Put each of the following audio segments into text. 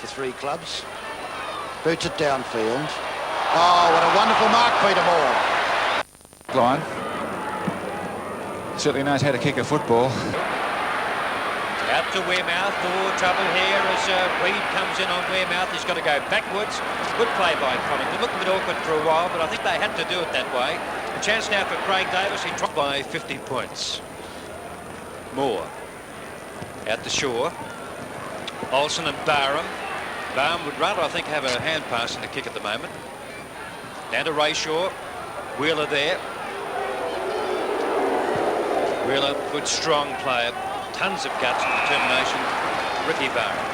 for 3 clubs. Boots it downfield. Oh, what a wonderful mark, Peter Moore. Line. Certainly knows how to kick a football. Out to Wearmouth. Oh, trouble here as Reid comes in on Wearmouth. He's got to go backwards. Good play by Collingwood. Looked a bit awkward for a while, but I think they had to do it that way. A chance now for Craig Davis. He dropped by 50 points. Moore. Out to Shaw. Olsen and Barham. Barham would rather, I think, have a hand pass in the kick at the moment. Down to Rayshaw. Wheeler there. Wheeler, good strong player. Tons of guts and determination. Ricky Barham.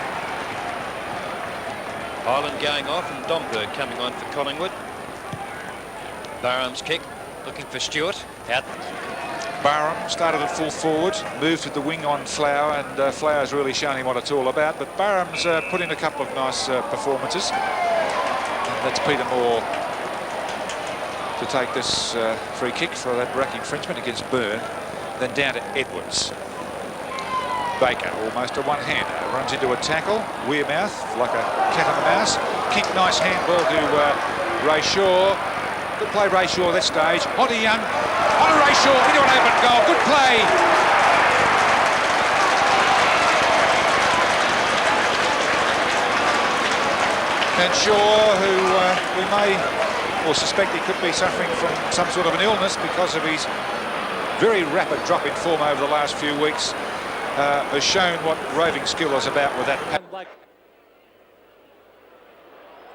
Ireland going off and Domberg coming on for Collingwood. Barham's kick. Looking for Stewart. Out. Barham started at full forward, moved with the wing on Flower, and Flower's really shown him what it's all about. But Barham's put in a couple of nice performances. And that's Peter Moore to take this free kick for that rack infringement against Byrne. Then down to Edwards. Baker, almost a one-hander, runs into a tackle. Wearmouth, like a cat and a mouse. Kick, nice handball to Rayshaw. Good play, Rayshaw, that stage. On to Young, on to Rayshaw, into an open goal. Good play. And Shaw, who we may or suspect he could be suffering from some sort of an illness because of his very rapid drop in form over the last few weeks, has shown what roving skill is about with that.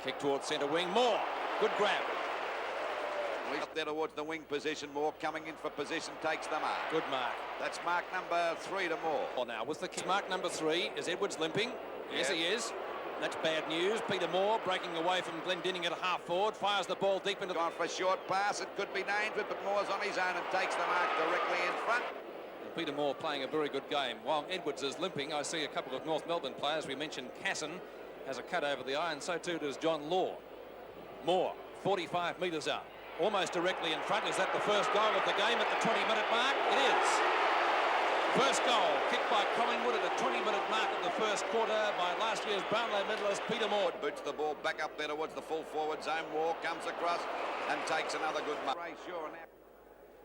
Kick towards centre wing. Moore, good grab. He's up there towards the wing position. Moore coming in for position, takes the mark. Good mark. That's mark number 3 to Moore. Oh, now was the mark number 3. Is Edwards limping? Yes, he is. That's bad news. Peter Moore breaking away from Glendinning at a half forward, fires the ball deep into. Gone for a short pass. It could be dangerous, but Moore's on his own and takes the mark directly in front. And Peter Moore playing a very good game. While Edwards is limping, I see a couple of North Melbourne players. We mentioned Casson has a cut over the eye, and so too does John Law. Moore, 45 metres out. Almost directly in front. Is that the first goal of the game at the 20-minute mark? It is. First goal, kicked by Collingwood at the 20-minute mark of the first quarter by last year's Brownlow medalist Peter Moore. Boots the ball back up there towards the full forward zone. Moore comes across and takes another good mark.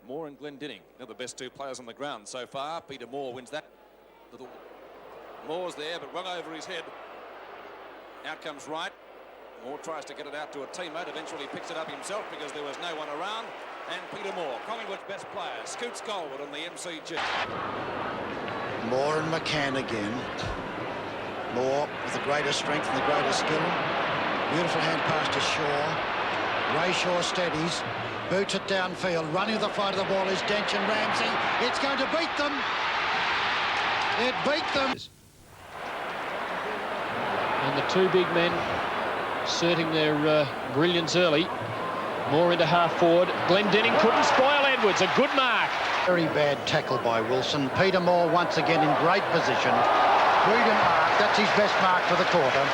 Moore and Glendinning, they're the best 2 players on the ground so far. Peter Moore wins that. Moore's there, but well over his head. Out comes Wright. Moore tries to get it out to a teammate. Eventually picks it up himself because there was no one around. And Peter Moore, Collingwood's best player, scoots goalward on the MCG. Moore and McCann again. Moore with the greatest strength and the greatest skill. Beautiful hand pass to Shaw. Rayshaw steadies. Boots it downfield. Running to the flight of the ball is Dench and Ramsey. It's going to beat them. It beat them. And the 2 big men asserting their brilliance early. Moore into half forward. Glendinning couldn't spoil Edwards. A good mark. Very bad tackle by Wilson. Peter Moore once again in great position. Brilliant mark. That's his best mark for the quarter.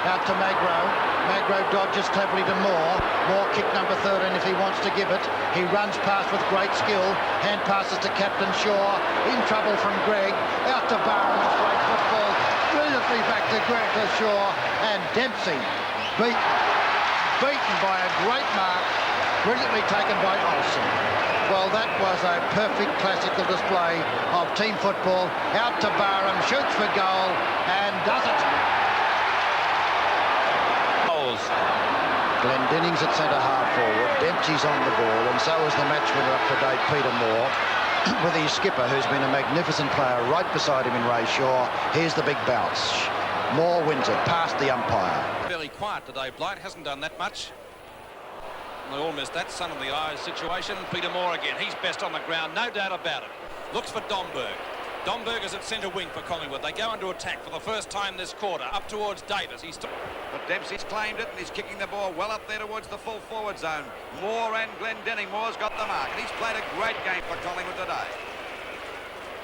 Out to Magro. Magro dodges cleverly to Moore. Moore kick number 13 if he wants to give it. He runs past with great skill. Hand passes to Captain Shaw. In trouble from Greg. Out to Barham. Great football. Brilliantly back to Greg to Shaw. And Dempsey beaten by a great mark, brilliantly taken by Olsen. Well, that was a perfect classical display of team football. Out to Barham, shoots for goal, and does it. Glendinning's at centre half forward, Dempsey's on the ball, and so is the match winner up to date, Peter Moore, with his skipper, who's been a magnificent player, right beside him in Rayshaw. Here's the big bounce. Moore wins it, past the umpire. Fairly quiet today. Blight hasn't done that much. They all missed that sun in the eyes situation. Peter Moore again. He's best on the ground, no doubt about it. Looks for Domberg. Domberg is at centre wing for Collingwood. They go into attack for the first time this quarter. Up towards Davis. But Dempsey's claimed it and he's kicking the ball well up there towards the full forward zone. Moore and Glendinning. Moore's got the mark. And he's played a great game for Collingwood today.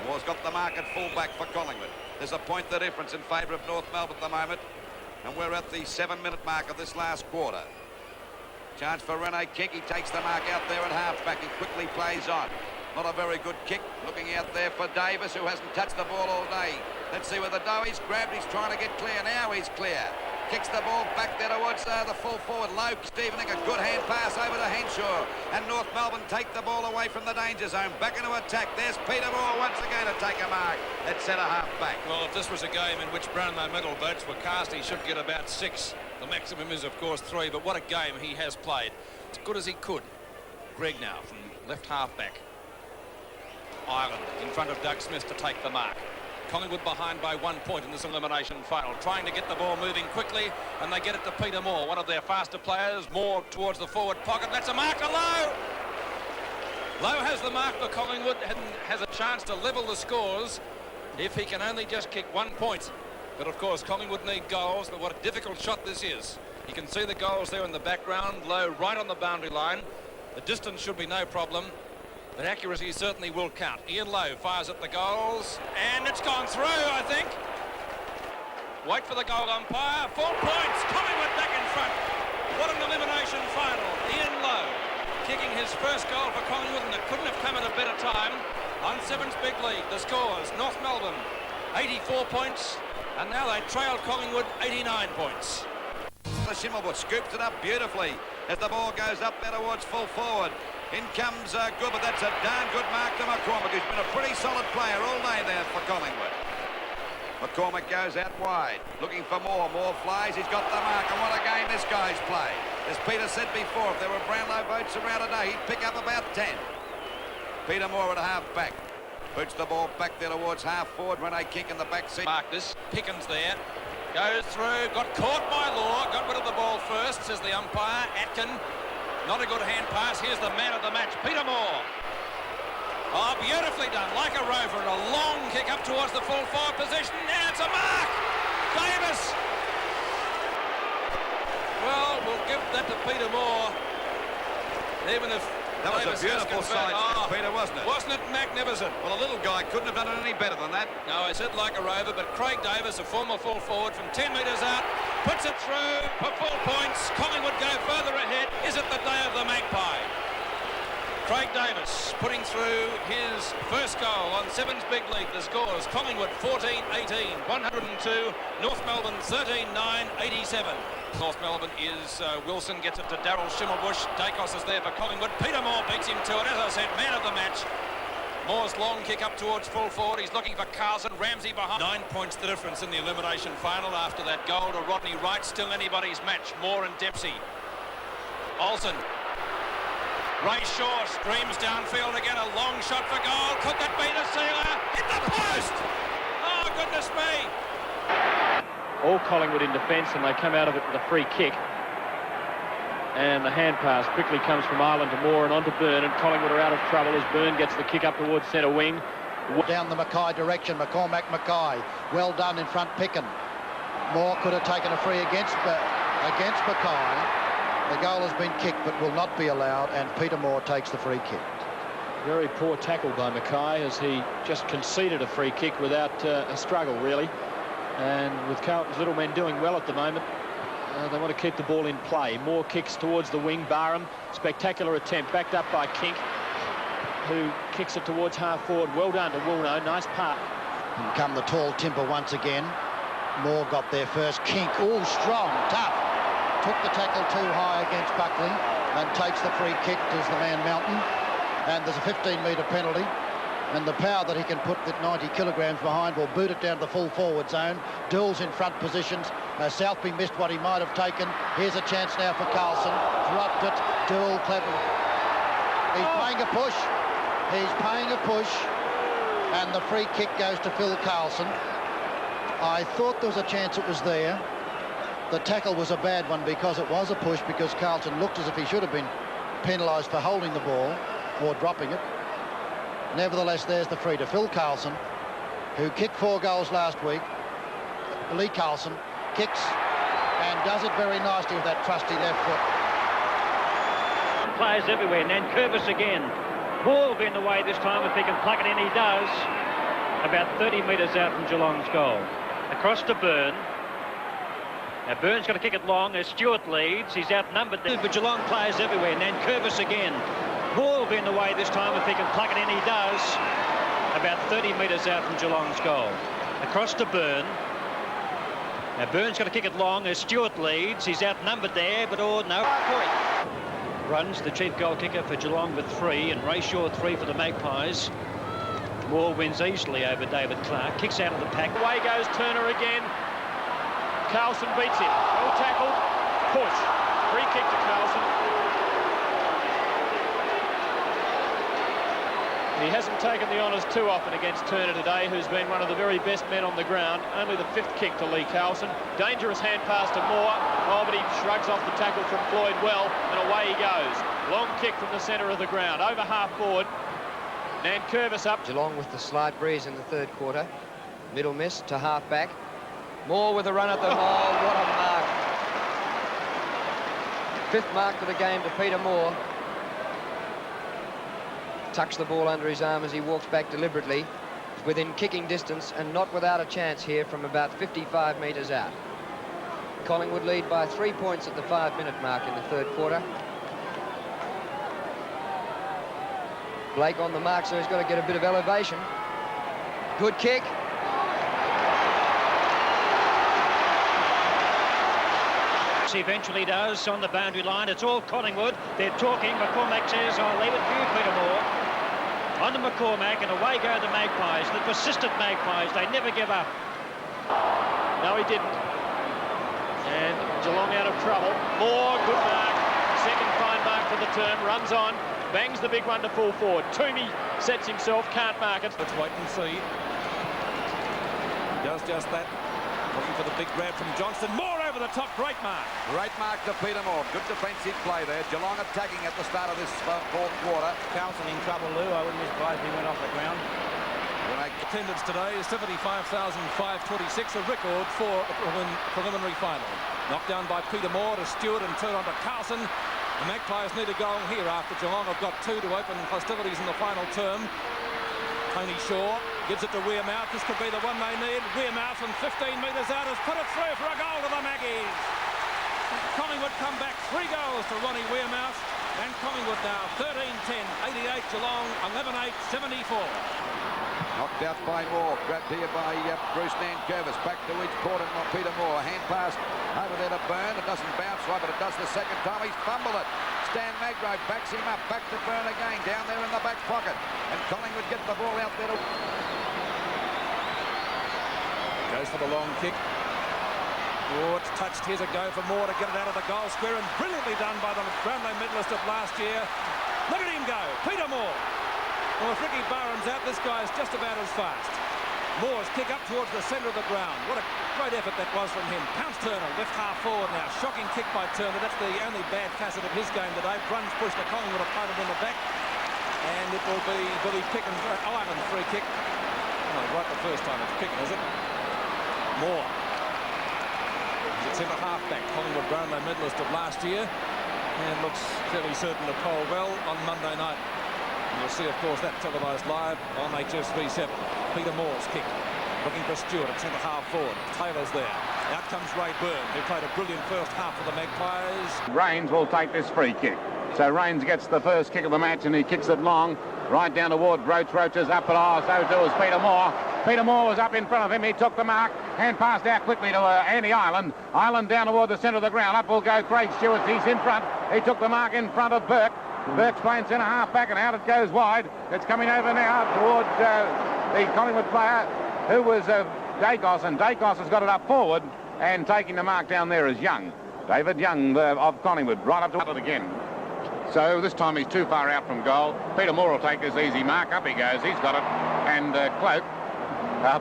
Moore's got the mark at full-back for Collingwood. There's a point the difference in favour of North Melbourne at the moment. And we're at the 7-minute mark of this last quarter. Chance for Rene kick. He takes the mark out there at half-back. He quickly plays on. Not a very good kick. Looking out there for Davis, who hasn't touched the ball all day. Let's see where the dough is. Grabbed, he's trying to get clear. Now he's clear. Kicks the ball back there towards the full forward. Low, Stevening, a good hand pass over to Henshaw. And North Melbourne take the ball away from the danger zone. Back into attack. There's Peter Moore once again to take a mark at centre-half back. Well, if this was a game in which Brownlow medal votes were cast, he should get about 6. The maximum is, of course, 3, but what a game he has played. As good as he could. Greg now from left half back. Ireland in front of Doug Smith to take the mark. Collingwood behind by 1 point in this elimination final, trying to get the ball moving quickly, and they get it to Peter Moore, one of their faster players. Moore towards the forward pocket. That's a mark to Lowe. Lowe has the mark for Collingwood and has a chance to level the scores if he can only just kick 1 point. But of course, Collingwood need goals, but what a difficult shot this is. You can see the goals there in the background. Lowe right on the boundary line. The distance should be no problem. But accuracy certainly will count. Ian Lowe fires at the goals, and it's gone through, I think. Wait for the goal umpire. 4 points. Collingwood back in front. What an elimination final. Ian Lowe kicking his first goal for Collingwood, and it couldn't have come at a better time. On 7's big lead, the scores: North Melbourne 84 points, and now they trail Collingwood 89 points. The Schimmelbusch scoops it up beautifully as the ball goes up there towards full forward. In comes good, but that's a darn good mark to McCormick, who's been a pretty solid player all day there for Collingwood. McCormick goes out wide, looking for Moore. Moore flies, he's got the mark, and what a game this guy's played. As Peter said before, if there were Brownlow votes around today, he'd pick up about 10. Peter Moore at half back. Puts the ball back there towards half forward. Rene Kink in the back seat. Mark this. Pickens there. Goes through. Got caught by Law. Got rid of the ball first, says the umpire. Atkin. Not a good hand pass. Here's the man of the match, Peter Moore. Oh, beautifully done. Like a rover. And a long kick up towards the full forward position. And it's a mark. Davis. Well, we'll give that to Peter Moore. Even if that was Davis a beautiful side, Peter, wasn't it? Wasn't it magnificent? Well, a little guy couldn't have done it any better than that. No, I said like a rover, but Craig Davis, a former full forward from 10 metres out, puts it through for 4 points. Collingwood go further ahead. Is it the day of the Magpie? Craig Davis putting through his first goal on 7's big lead. The scores: Collingwood 14-18, 102. North Melbourne 13-9, 87. North Melbourne is Wilson, gets it to Daryl Schimmelbusch. Dacos is there for Collingwood. Peter Moore beats him to it. As I said, man of the match. Moore's long kick up towards full forward. He's looking for Carlson. Ramsey behind. 9 points the difference in the elimination final after that goal to Rodney Wright. Still anybody's match. Moore and Dempsey. Olsen. Ray Shaw streams downfield again. A long shot for goal. Could that be the sealer? Hit the post! Oh, goodness me! All Collingwood in defence, and they come out of it with a free kick. And the hand pass quickly comes from Ireland to Moore and onto Byrne, and Collingwood are out of trouble as Byrne gets the kick up towards centre wing. Down the Mackay direction, McCormack Mackay. Well done in front, Picken. Moore could have taken a free against Mackay. The goal has been kicked but will not be allowed, and Peter Moore takes the free kick. Very poor tackle by Mackay as he just conceded a free kick without a struggle, really. And with Carlton's little men doing well at the moment, they want to keep the ball in play. Moore kicks towards the wing. Barham, spectacular attempt, backed up by Kink, who kicks it towards half forward. Well done to Woolno, nice part. And come the tall timber once again. Moore got there first. Kink, oh, strong, tough. Took the tackle too high against Buckley and takes the free kick as the man Mountain. And there's a 15-metre penalty. And the power that he can put that 90 kilograms behind will boot it down to the full forward zone. Dools in front positions. Southby missed what he might have taken. Here's a chance now for Carlson. Dropped it. Dool, clever. He's paying a push. He's paying a push. And the free kick goes to Phil Carlson. I thought there was a chance it was there. The tackle was a bad one because it was a push, because Carlson looked as if he should have been penalised for holding the ball or dropping it. Nevertheless, there's the free to Phil Carlson, who kicked 4 goals last week. Lee Carlson kicks and does it very nicely with that trusty left foot. Players everywhere. Nankervis again. Moore will be in the way this time if he can pluck it in. He does. About 30 metres out from Geelong's goal. Across to Byrne. Now Byrne's got to kick it long as Stewart leads. He's outnumbered there. But Geelong players everywhere. Nankervis again. Moore will be in the way this time if he can pluck it in. He does. About 30 metres out from Geelong's goal. Across to Byrne. Now Byrne's got to kick it long as Stewart leads. He's outnumbered there, but no point. Runs the chief goal kicker for Geelong with 3, and Ray Shaw 3 for the Magpies. Moore wins easily over David Clark. Kicks out of the pack. Away goes Turner again. Carlson beats him. Well tackled. Push. Free kick to Carlson. He hasn't taken the honours too often against Turner today, who's been one of the very best men on the ground. Only the 5th kick to Lee Carlson. Dangerous hand pass to Moore. Oh, but he shrugs off the tackle from Floyd well, and away he goes. Long kick from the centre of the ground. Over half forward. Nankervis up. Geelong with the slight breeze in the 3rd quarter. Middle miss to half back. Moore with a run at the hole. What a mark. 5th mark for the game to Peter Moore. Tucks the ball under his arm as he walks back deliberately. Within kicking distance and not without a chance here from about 55 metres out. Collingwood lead by 3 points at the 5-minute mark in the 3rd quarter. Blake on the mark, so he's got to get a bit of elevation. Good kick. He eventually does on the boundary line. It's all Collingwood. They're talking. McCormack says, I'll leave it for you, Peter Moore. On to McCormack, and away go the Magpies. The persistent Magpies. They never give up. No, he didn't. And Geelong out of trouble. Moore, good mark. Second fine mark for the term. Runs on. Bangs the big one to full forward. Toomey sets himself. Can't mark it. Let's wait and see. Does just that. Looking for the big grab from Johnston. Moore over the top. Great mark. Great mark to Peter Moore. Good defensive play there. Geelong attacking at the start of this 4th quarter. Carlson in trouble, Lou. I wouldn't be surprised if he went off the ground. Attendance today is 75,526, a record for the preliminary final. Knocked down by Peter Moore to Stewart and turned on to Carlson. The Magpies need a goal here after Geelong have got 2 to open hostilities in the final term. Tony Shaw gives it to Wearmouth. This could be the one they need. Wearmouth from 15 metres out has put it through for a goal to the Maggies. Collingwood come back 3 goals to Ronnie Wearmouth. And Collingwood now 13-10, 88 Geelong, 11-8, 74. Knocked out by Moore. Grabbed here by Bruce Nankervis. Back to each quarter by Peter Moore. Hand pass over there to Byrne. It doesn't bounce right, but it does the second time. He's fumbled it. Stan Magro backs him up. Back to Byrne again. Down there in the back pocket. And Collingwood get the ball out there. Goes for the long kick. Oh, it's touched. Here's a go for Moore to get it out of the goal square, and brilliantly done by the Brownlow medalist of last year. Look at him go. Peter Moore. Well, if Ricky Barham's out, this guy is just about as fast. Moore's kick up towards the centre of the ground. What a great effort that was from him. Pounce Turner, left half forward now. Shocking kick by Turner. That's the only bad facet of his game today. Bruns pushed the Collingwood opponent in the back. And it will be Billy Picken, Ivan free kick. Oh, right the first time it's Picken, is it? Moore. He's centre half-back, Collingwood Brownlow medalist of last year. And looks fairly certain to poll well on Monday night. And you'll see, of course, that televised live on HSV7. Peter Moore's kick. Looking for Stewart at centre half forward. Taylor's there. Out comes Ray Byrne, who played a brilliant first half for the Magpies. Rains will take this free kick. So Rains gets the first kick of the match, and he kicks it long, right down towards Roach. Roach is up, and so too is Peter Moore. Peter Moore was up in front of him. He took the mark and passed out quickly to Andy Ireland. Ireland down toward the centre of the ground. Up will go Craig Stewart. He's in front. He took the mark in front of Burke. Burke's playing centre half back, and out it goes wide. It's coming over now towards the Collingwood player, who was Dacos, and Dacos has got it up forward, and taking the mark down there is Young. David Young of Collingwood, right up to it again. So this time he's too far out from goal. Peter Moore will take this easy mark. Up he goes. He's got it. And Cloak.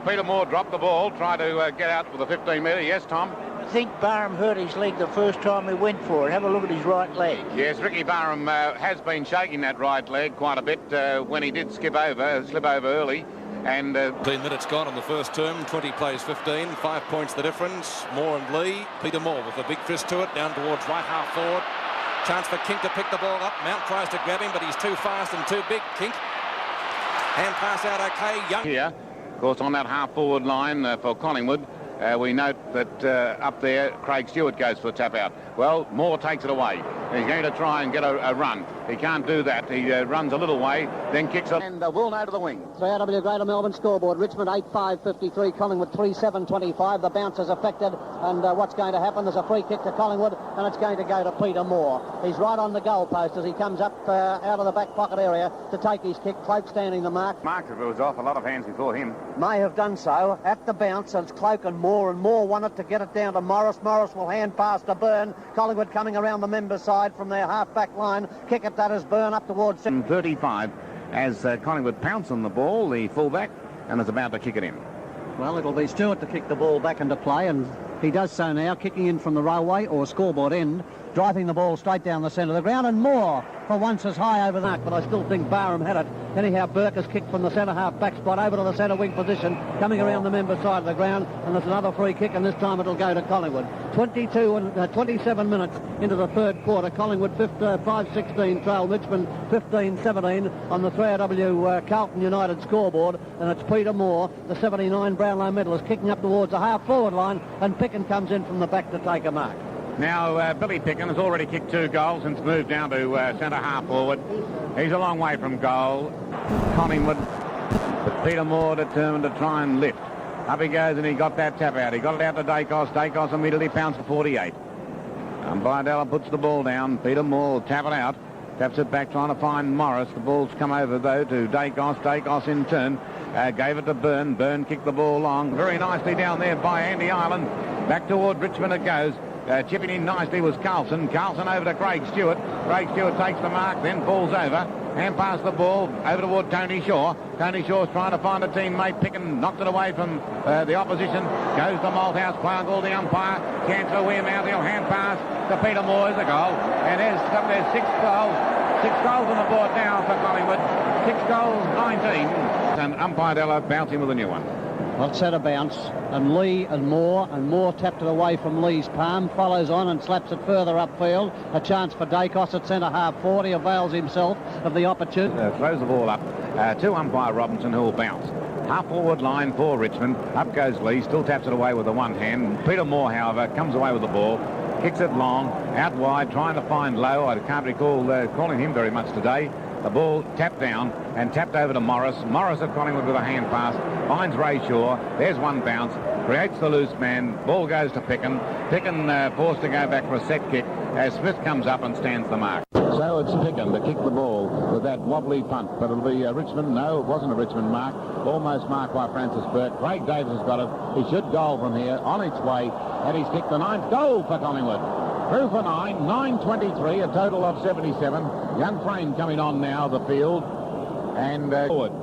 Peter Moore dropped the ball, tried to get out with a 15-metre. Yes, Tom? I think Barham hurt his leg the first time he went for it. Have a look at his right leg. Yes, Ricky Barham has been shaking that right leg quite a bit when he did slip over early. And 15 minutes gone on the first term. 20 plays 15. 5 points the difference. Moore and Lee. Peter Moore with a big fist to it. Down towards right half forward. Chance for King to pick the ball up. Mount tries to grab him, but he's too fast and too big. King. Hand pass out okay. Young. Here, of course, on that half forward line for Collingwood, we note that up there, Craig Stewart goes for the tap out. Well, Moore takes it away. He's going to try and get a run. He can't do that. He runs a little way, then kicks it, and will now to the wing. 3RW Greater Melbourne scoreboard. Richmond 8-5-53, Collingwood 3-7-25. The bounce is affected, and what's going to happen? There's a free kick to Collingwood, and it's going to go to Peter Moore. He's right on the goal post as he comes up out of the back pocket area to take his kick. Cloak standing the mark. Mark, if it was off, a lot of hands before him. May have done so. At the bounce, and it's Cloak and Moore wanted to get it down to Morris. Morris will hand pass to Byrne. Collingwood coming around the member side from their half-back line. Kick it, that is Byrne up towards 35 as Collingwood pounce on the ball, the fullback, and is about to kick it in. Well, it'll be Stewart to kick the ball back into play, and he does so now, kicking in from the railway or scoreboard end, driving the ball straight down the centre of the ground, and Moore for once is high over the mark, but I still think Barham had it. Anyhow, Burke has kicked from the centre half back spot over to the centre wing position, coming around the member side of the ground, and there's another free kick, and this time it'll go to Collingwood. 27 minutes into the third quarter. Collingwood 5-16 trail Richmond 15-17 on the 3RW Carlton United scoreboard, and it's Peter Moore, the 79 Brownlow medalist, kicking up towards the half-forward line, and Picken comes in from the back to take a mark. Now, Billy Picken has already kicked 2 goals and moved down to centre half forward. He's a long way from goal. Collingwood, but Peter Moore determined to try and lift. Up he goes, and he got that tap out. He got it out to Dacos. Dacos immediately pounced for 48. Bidella puts the ball down. Peter Moore will tap it out. Taps it back, trying to find Morris. The ball's come over, though, to Dacos. Dacos in turn gave it to Byrne. Byrne kicked the ball long. Very nicely down there by Andy Ireland. Back toward Richmond it goes. Chipping in nicely was Carlson. Carlson over to Craig Stewart. Craig Stewart takes the mark, then falls over. And past the ball over toward Tony Shaw. Tony Shaw's trying to find a teammate. Picken knocked it away from the opposition. Goes to Malthouse. Clark, the umpire. Chance for Wearmouth. He'll hand pass to Peter Moore. Is a goal. And there's 6 goals. 6 goals on the board now for Collingwood. 6 goals, 19. And umpire Della bouncing with a new one. Well, set a bounce, and Lee and Moore tapped it away from Lee's palm, follows on and slaps it further upfield. A chance for Dacos at centre half forward. He avails himself of the opportunity. Throws the ball up to umpire Robinson, who will bounce. Half forward line for Richmond. Up goes Lee, still taps it away with the one hand. Peter Moore, however, comes away with the ball. Kicks it long, out wide, trying to find Lowe. I can't recall calling him very much today. The ball tapped down and tapped over to Morris. Morris at Collingwood with a hand pass. Finds Ray Shaw. There's one bounce. Creates the loose man. Ball goes to Picken. Picken forced to go back for a set kick as Smith comes up and stands the mark. So it's Picken to kick the ball with that wobbly punt. But it'll be Richmond. No, it wasn't a Richmond mark. Almost marked by Francis Burke. Craig Davis has got it. He should goal from here. On its way. And he's kicked the 9th goal for Collingwood. Through for 9.23, a total of 77. Young Frame coming on now, the field, and forward.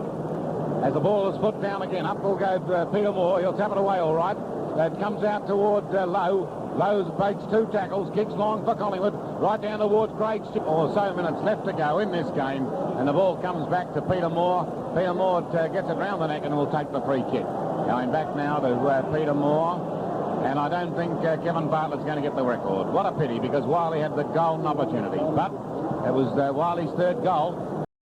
As the ball is put down again, up will go Peter Moore. He'll tap it away all right. It comes out toward Lowe. Lowe breaks 2 tackles, kicks long for Collingwood, right down towards Craig. Or so minutes left to go in this game, and the ball comes back to Peter Moore. Peter Moore gets it round the neck and will take the free kick. Going back now to Peter Moore. And I don't think Kevin Bartlett's going to get the record. What a pity, because Wiley had the golden opportunity. But it was Wiley's 3rd goal.